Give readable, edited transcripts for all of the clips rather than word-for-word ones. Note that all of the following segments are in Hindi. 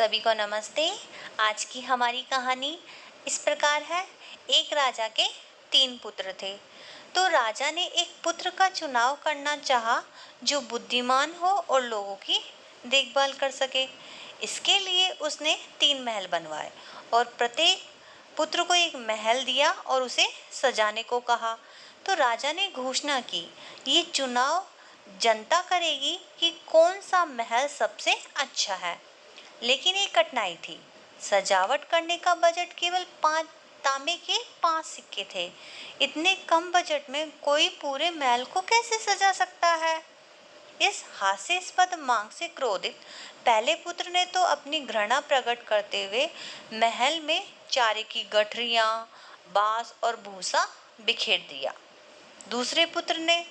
सभी को नमस्ते। आज की हमारी कहानी इस प्रकार है। एक राजा के 3 पुत्र थे। तो राजा ने एक पुत्र का चुनाव करना चाहा जो बुद्धिमान हो और लोगों की देखभाल कर सके। इसके लिए उसने 3 महल बनवाए और प्रत्येक पुत्र को एक महल दिया और उसे सजाने को कहा। तो राजा ने घोषणा की, ये चुनाव जनता करेगी कि कौन सा महल सबसे अच्छा है। लेकिन एक कठिनाई थी। सजावट करने का बजट केवल 5 तांबे के 5 सिक्के थे। इतने कम बजट में कोई पूरे महल को कैसे सजा सकता है? इस हास्यास्पद मांग से क्रोधित पहले पुत्र ने तो अपनी घृणा प्रकट करते हुए महल में चारे की गठरियां, बांस और भूसा बिखेर दिया। दूसरे पुत्र ने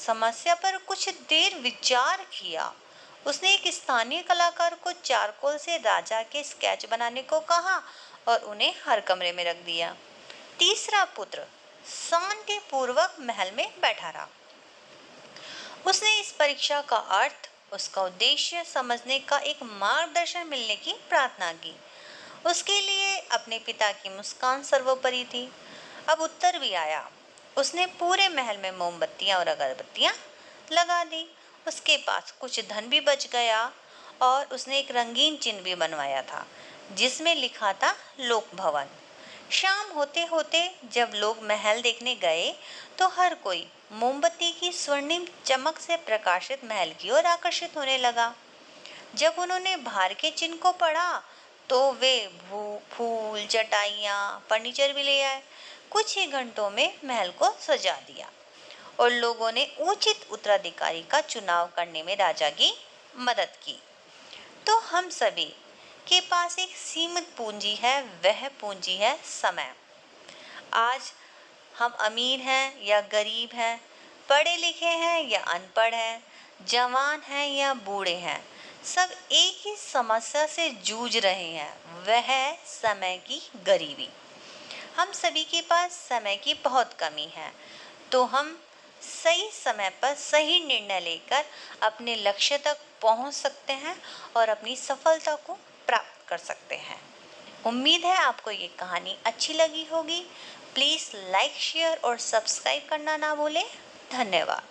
समस्या पर कुछ देर विचार किया। उसने एक स्थानीय कलाकार को चारकोल से राजा के स्केच बनाने को कहा और उन्हें हर कमरे में रख दिया। तीसरा पुत्र शांतिपूर्वक महल में बैठा रहा। उसने इस परीक्षा का अर्थ, उसका उद्देश्य समझने का एक मार्गदर्शन मिलने की प्रार्थना की। उसके लिए अपने पिता की मुस्कान सर्वोपरि थी। अब उत्तर भी आया। उसने पूरे महल में मोमबत्तियां और अगरबत्तियां लगा दी। उसके पास कुछ धन भी बच गया और उसने एक रंगीन चिन्ह भी बनवाया था जिसमें लिखा था लोक भवन। शाम होते होते जब लोग महल देखने गए तो हर कोई मोमबत्ती की स्वर्णिम चमक से प्रकाशित महल की ओर आकर्षित होने लगा। जब उन्होंने बाहर के चिन्ह को पढ़ा तो वे फूल, चटाइयाँ, फर्नीचर भी ले आए। कुछ ही घंटों में महल को सजा दिया और लोगों ने उचित उत्तराधिकारी का चुनाव करने में राजा की मदद की। तो हम सभी के पास एक सीमित पूंजी है, वह पूंजी है समय। आज हम अमीर हैं या गरीब हैं, पढ़े लिखे हैं या अनपढ़ हैं, जवान हैं या बूढ़े हैं, सब एक ही समस्या से जूझ रहे हैं, वह है समय की गरीबी। हम सभी के पास समय की बहुत कमी है, तो हम सही समय पर सही निर्णय लेकर अपने लक्ष्य तक पहुंच सकते हैं और अपनी सफलता को प्राप्त कर सकते हैं। उम्मीद है आपको ये कहानी अच्छी लगी होगी। प्लीज़ लाइक, शेयर और सब्सक्राइब करना ना भूलें। धन्यवाद।